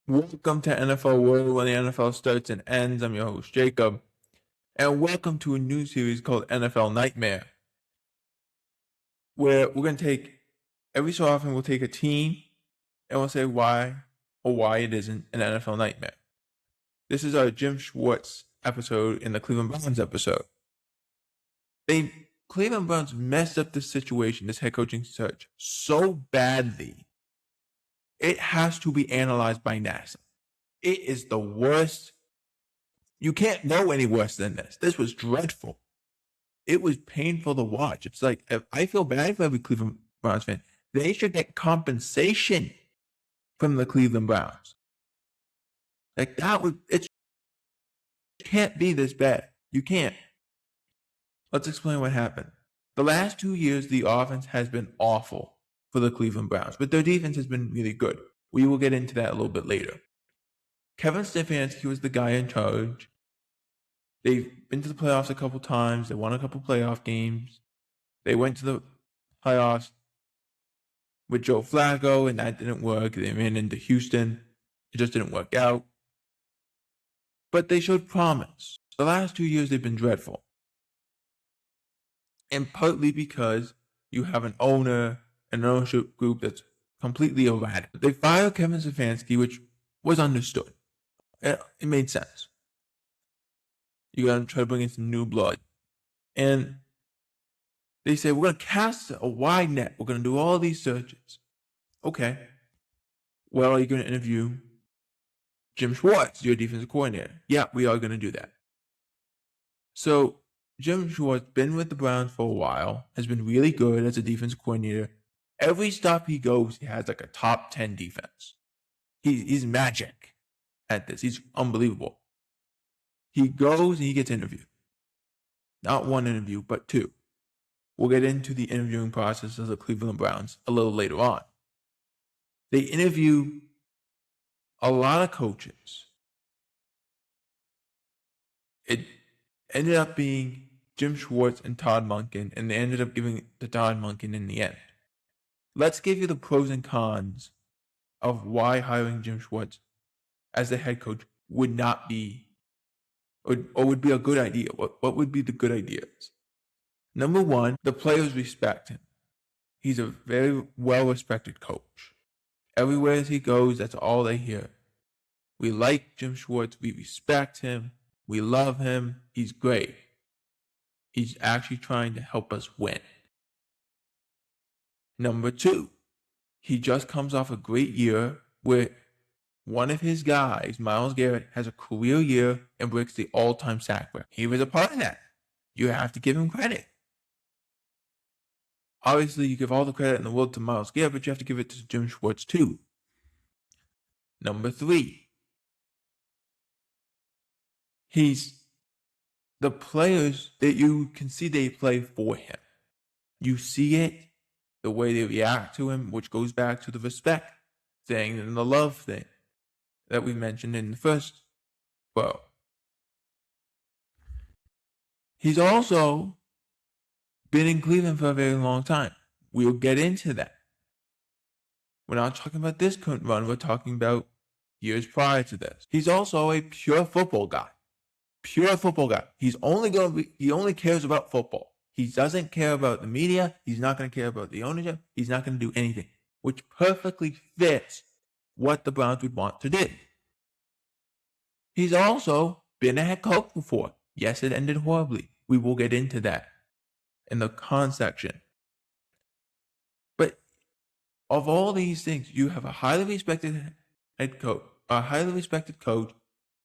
Welcome to NFL World, where the NFL starts and ends. I'm your host, Jacob. And welcome to a new series called NFL Nightmare, where we're going to take, every so often, we'll take a team and we'll say why or why it isn't an NFL nightmare. This is our Jim Schwartz episode in the Cleveland Browns episode. Cleveland Browns messed up this situation, this head coaching search, so badly. It has to be analyzed by NASA. It is the worst. You can't know any worse than this. This was dreadful. It was painful to watch. It's like, I feel bad for every Cleveland Browns fan. They should get compensation from the Cleveland Browns. Like it can't be this bad. You can't. Let's explain what happened. The last 2 years, the offense has been awful for the Cleveland Browns, but their defense has been really good. We will get into that a little bit later. Kevin Stefanski was the guy in charge. They've been to the playoffs a couple times. They won a couple playoff games. They went to the playoffs with Joe Flacco, and that didn't work. They ran into Houston. It just didn't work out. But they showed promise. The last 2 years, they've been dreadful. And partly because you have an owner, an ownership group that's completely erratic. They fired Kevin Stefanski, which was understood. It made sense. You got to try to bring in some new blood. And they say, we're going to cast a wide net. We're going to do all these searches. Okay. Well, are you going to interview Jim Schwartz, your defensive coordinator? Yeah, we are going to do that. So Jim Schwartz, been with the Browns for a while, has been really good as a defensive coordinator. Every stop he goes, he has like a top 10 defense. He's magic at this. He's unbelievable. He goes and he gets interviewed. Not one interview, but two. We'll get into the interviewing process of the Cleveland Browns a little later on. They interview a lot of coaches. It ended up being Jim Schwartz and Todd Monken, and they ended up giving it to Todd Monken in the end. Let's give you the pros and cons of why hiring Jim Schwartz as the head coach would not be, or would be a good idea. What would be the good ideas? Number one, the players respect him. He's a very well-respected coach. Everywhere he goes, that's all they hear. We like Jim Schwartz. We respect him. We love him. He's great. He's actually trying to help us win. Number two, he just comes off a great year where one of his guys, Myles Garrett, has a career year and breaks the all-time sack record. He was a part of that. You have to give him credit. Obviously, you give all the credit in the world to Myles Garrett, but you have to give it to Jim Schwartz too. Number three, he's the players that you can see they play for him. You see it, the way they react to him, which goes back to the respect thing and the love thing that we mentioned in the first quote. He's also been in Cleveland for a very long time. We'll get into that. We're not talking about this current run. We're talking about years prior to this. He's also a pure football guy. Pure football guy. He only cares about football. He doesn't care about the media. He's not going to care about the ownership. He's not going to do anything, which perfectly fits what the Browns would want to do. He's also been a head coach before. Yes, it ended horribly. We will get into that in the con section. But of all these things, you have a highly respected head coach, a highly respected coach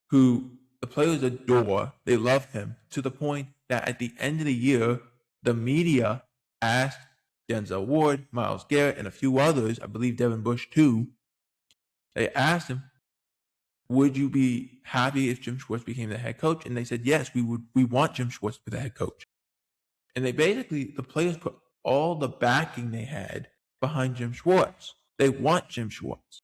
who the players adore. They love him to the point that at the end of the year, the media asked Denzel Ward, Myles Garrett, and a few others, I believe Devin Bush too, they asked him, would you be happy if Jim Schwartz became the head coach? And they said, yes, we want Jim Schwartz to be the head coach. And the players put all the backing they had behind Jim Schwartz. They want Jim Schwartz.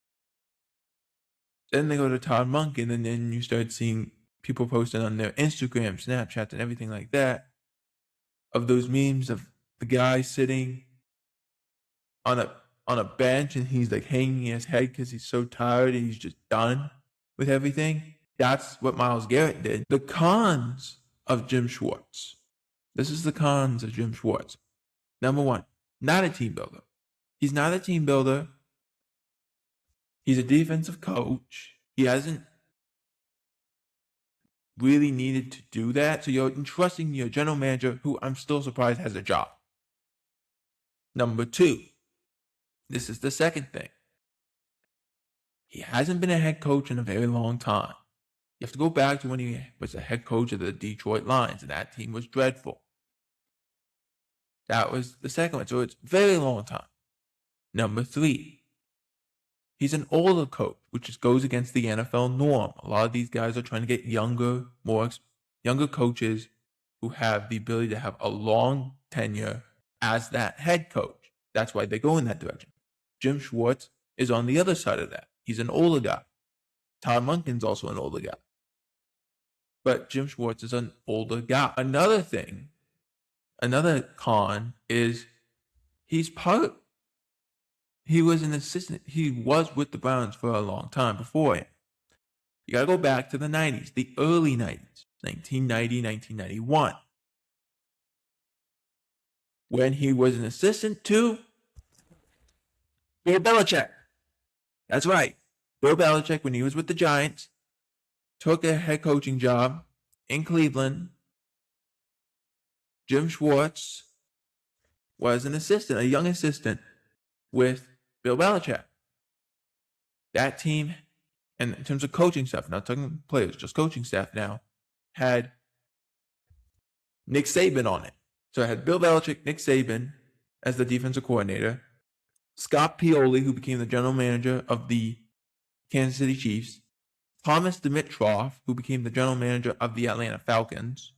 Then they go to Todd Monken, and then you start seeing people posting on their Instagram, Snapchat, and everything like that, of those memes of the guy sitting on a on a bench and he's like hanging his head because he's so tired and he's just done with everything. That's what Myles Garrett did. The cons of Jim Schwartz. This is the cons of Jim Schwartz. Number one, not a team builder. He's not a team builder. He's a defensive coach. He hasn't really needed to do that. So you're entrusting your general manager, who I'm still surprised has a job. Number two, this is the second thing. He hasn't been a head coach in a very long time. You have to go back to when he was a head coach of the Detroit Lions, and that team was dreadful. That was the second one. So it's a very long time. Number three, he's an older coach, which just goes against the NFL norm. A lot of these guys are trying to get younger coaches who have the ability to have a long tenure as that head coach. That's why they go in that direction. Jim Schwartz is on the other side of that. He's an older guy. Todd Monken's also an older guy. But Jim Schwartz is an older guy. Another con is he was an assistant. He was with the Browns for a long time before him. You got to go back to the 90s, the early 90s, 1990, 1991. When he was an assistant to Bill Belichick. That's right. Bill Belichick, when he was with the Giants, took a head coaching job in Cleveland. Jim Schwartz was an assistant, a young assistant with Bill Belichick. That team, and in terms of coaching staff, not talking players, just coaching staff now, had Nick Saban on it. So I had Bill Belichick, Nick Saban as the defensive coordinator, Scott Pioli, who became the general manager of the Kansas City Chiefs, Thomas Dimitroff, who became the general manager of the Atlanta Falcons,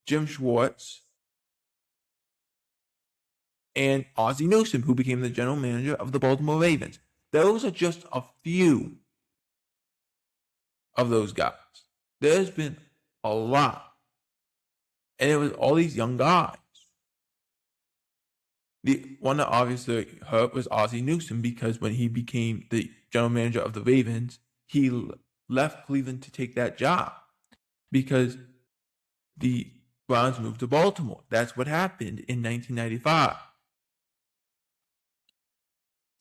Jim Schwartz, and Ozzie Newsome, who became the general manager of the Baltimore Ravens. Those are just a few of those guys. There's been a lot. And it was all these young guys. The one that obviously hurt was Ozzie Newsome, because when he became the general manager of the Ravens, he left Cleveland to take that job because the Browns moved to Baltimore. That's what happened in 1995.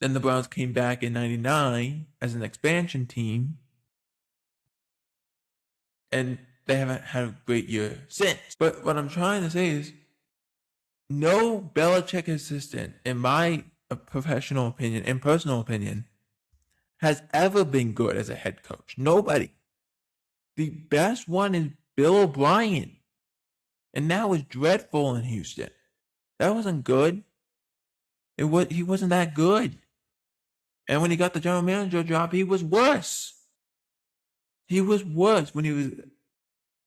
Then the Browns came back in 99 as an expansion team, and they haven't had a great year since. But what I'm trying to say is, no Belichick assistant, in my professional opinion and personal opinion, has ever been good as a head coach. Nobody. The best one is Bill O'Brien, and that was dreadful in Houston. That wasn't good. He wasn't that good. And when he got the general manager job, he was worse. He was worse when he was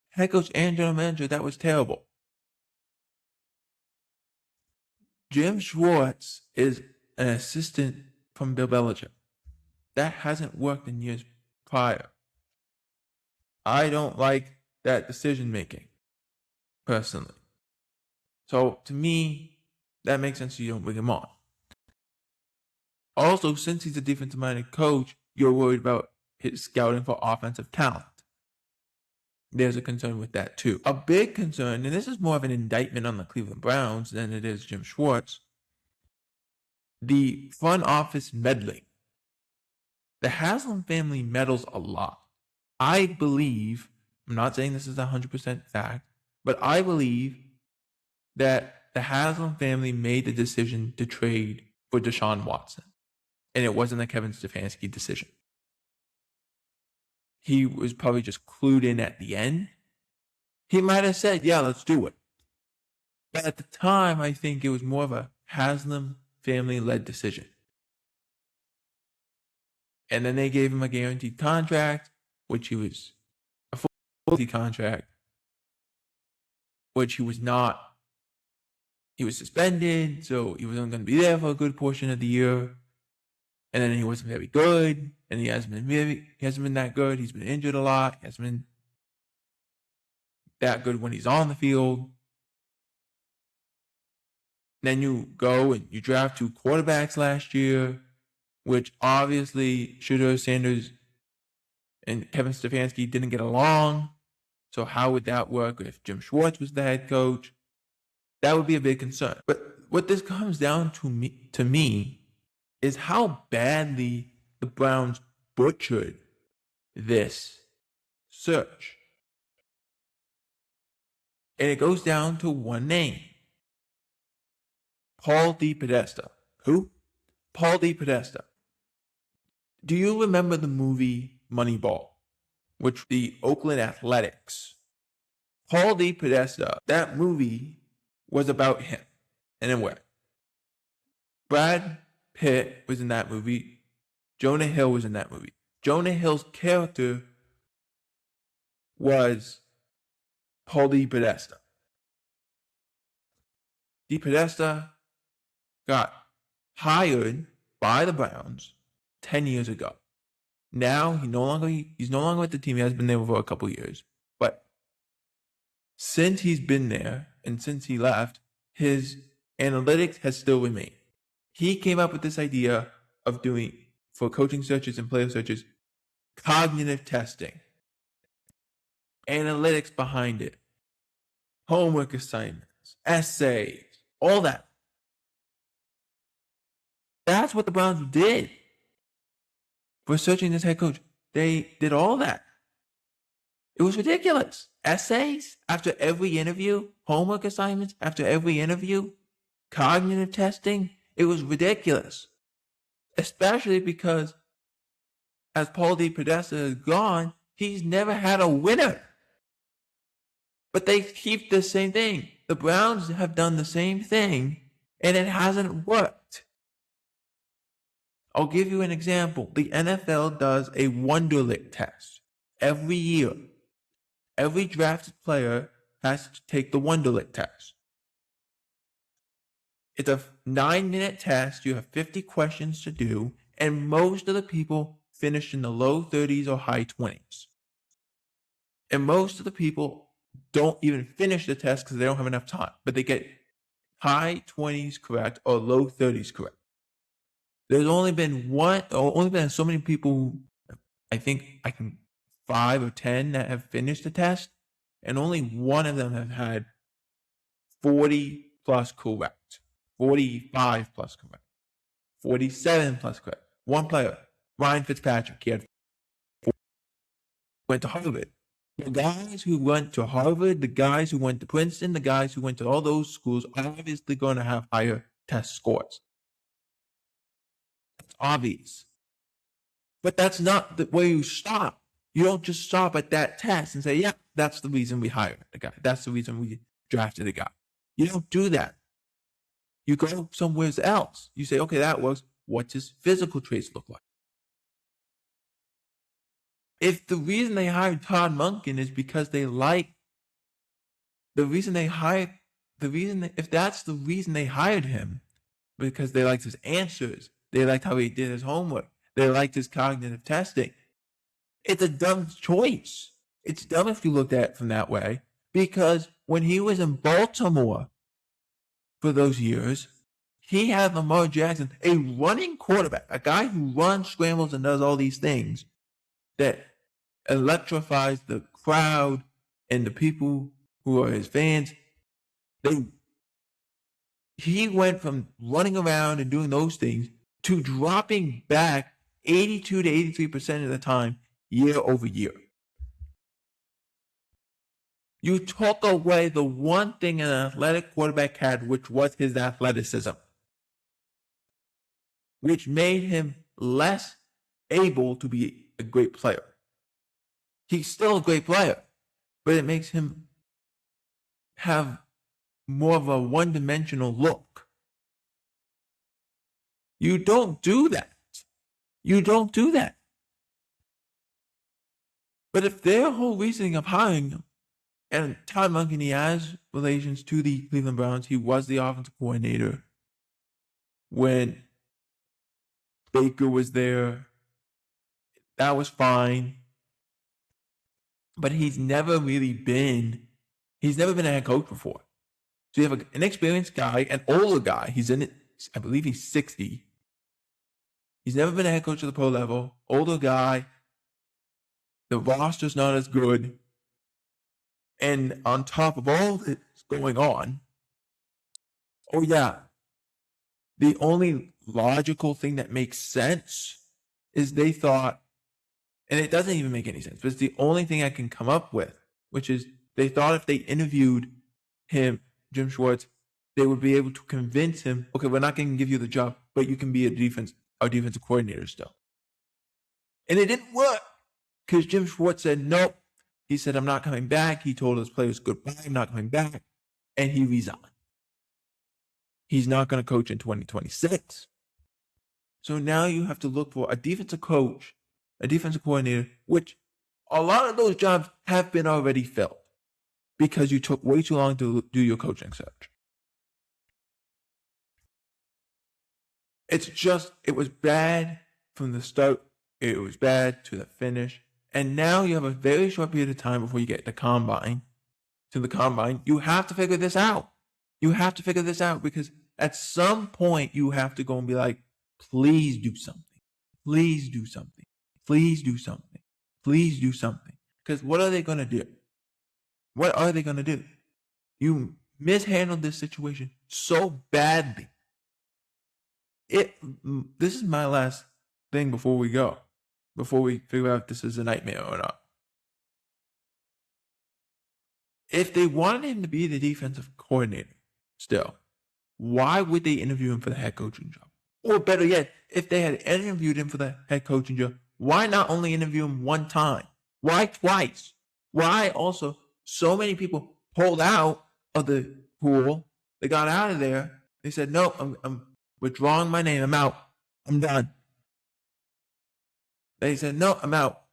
head coach and general manager. That was terrible. Jim Schwartz is an assistant from Bill Belichick. That hasn't worked in years prior. I don't like that decision making, personally. So to me, that makes sense. You don't bring him on. Also, since he's a defensive-minded coach, you're worried about his scouting for offensive talent. There's a concern with that too. A big concern, and this is more of an indictment on the Cleveland Browns than it is Jim Schwartz, the front office meddling. The Haslam family meddles a lot. I believe, I'm not saying this is 100% fact, but I believe that the Haslam family made the decision to trade for Deshaun Watson. And it wasn't a Kevin Stefanski decision. He was probably just clued in at the end. He might have said, yeah, let's do it. But at the time, I think it was more of a Haslam family-led decision. And then they gave him a guaranteed contract, which he was a full contract, which he was not. He was suspended, so he was only going to be there for a good portion of the year. And then he wasn't very good, and he hasn't been that good. He's been injured a lot. He hasn't been that good when he's on the field. Then you go and you draft 2 quarterbacks last year, which obviously Shooter Sanders and Kevin Stefanski didn't get along. So how would that work if Jim Schwartz was the head coach? That would be a big concern. But what this comes down to me is how badly the Browns butchered this search. And it goes down to one name. Paul DePodesta. Who? Paul DePodesta. Do you remember the movie Moneyball, which the Oakland Athletics? Paul DePodesta, that movie was about him in a way. Brad Pitt was in that movie. Jonah Hill was in that movie. Jonah Hill's character was Paul DePodesta. DePodesta got hired by the Browns 10 years ago. Now he's no longer with the team. He has been there for a couple years. But since he's been there and since he left, his analytics has still remained. He came up with this idea of doing, for coaching searches and player searches, cognitive testing. Analytics behind it. Homework assignments, essays, all that. That's what the Browns did for searching this head coach. They did all that. It was ridiculous. Essays after every interview, homework assignments after every interview, cognitive testing. It was ridiculous. Especially because as Paul DePodesta is gone, he's never had a winner. But they keep the same thing. The Browns have done the same thing, and it hasn't worked. I'll give you an example. The NFL does a Wonderlic test every year. Every drafted player has to take the Wonderlic test. It's a 9-minute test. You have 50 questions to do, and most of the people finish in the low 30s or high 20s. And most of the people don't even finish the test because they don't have enough time, but they get high 20s correct or low 30s correct. There's only been so many people, I think 5 or 10 that have finished the test, and only one of them have had 40 plus correct, 45 plus correct, 47 plus correct. One player, Ryan Fitzpatrick, he had 4, went to Harvard. The guys who went to Harvard, the guys who went to Princeton, the guys who went to all those schools are obviously going to have higher test scores. It's obvious. But that's not the way you stop. You don't just stop at that test and say, yeah, that's the reason we hired the guy. That's the reason we drafted the guy. You don't do that. You go somewhere else. You say, okay, that works. What's his physical traits look like? If the reason they hired Todd Monken is because they like if that's the reason they hired him, because they liked his answers, they liked how he did his homework, they liked his cognitive testing, it's a dumb choice. It's dumb if you looked at it from that way, because when he was in Baltimore for those years, he had Lamar Jackson, a running quarterback, a guy who runs, scrambles, and does all these things that electrifies the crowd and the people who are his fans. He went from running around and doing those things to dropping back 82 to 83% of the time year over year. You took away the one thing an athletic quarterback had, which was his athleticism, which made him less able to be a great player. He's still a great player, but it makes him have more of a one-dimensional look. You don't do that. You don't do that. But if their whole reasoning of hiring him, and Todd Monken, he has relations to the Cleveland Browns. He was the offensive coordinator when Baker was there. That was fine. But he's never been a head coach before. So you have an inexperienced guy, an older guy. He's in it. I believe he's 60. He's never been a head coach at the pro level. Older guy. The roster's not as good. And on top of all this going on, oh yeah, the only logical thing that makes sense is they thought, and it doesn't even make any sense, but it's the only thing I can come up with, which is they thought if they interviewed him, Jim Schwartz, they would be able to convince him, okay, we're not going to give you the job, but you can be our defensive coordinator still. And it didn't work because Jim Schwartz said, nope. He said, I'm not coming back. He told his players goodbye, I'm not coming back. And he resigned. He's not going to coach in 2026. So now you have to look for a defensive coach, a defensive coordinator, which a lot of those jobs have been already filled because you took way too long to do your coaching search. It was bad from the start. It was bad to the finish. And now you have a very short period of time before you get to the combine. You have to figure this out. You have to figure this out because at some point you have to go and be like, please do something. Please do something. Please do something. Please do something. Because what are they going to do? What are they going to do? You mishandled this situation so badly. This is my last thing before we go. Before we figure out if this is a nightmare or not. If they wanted him to be the defensive coordinator still, why would they interview him for the head coaching job? Or better yet, if they had interviewed him for the head coaching job, why not only interview him one time? Why twice? Why also so many people pulled out of the pool? They got out of there. They said, no, I'm withdrawing my name. I'm out. I'm done. They said, no, I'm out.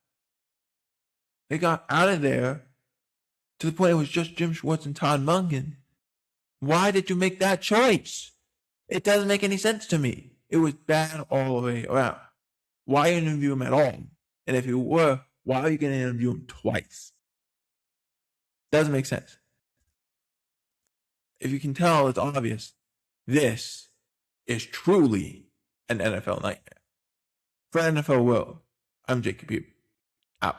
They got out of there to the point it was just Jim Schwartz and Todd Monken. Why did you make that choice? It doesn't make any sense to me. It was bad all the way around. Why interview him at all? And if you were, why are you going to interview him twice? Doesn't make sense. If you can tell, it's obvious. This is truly an NFL nightmare. For NFL World, I'm Jacob Pugh. Out.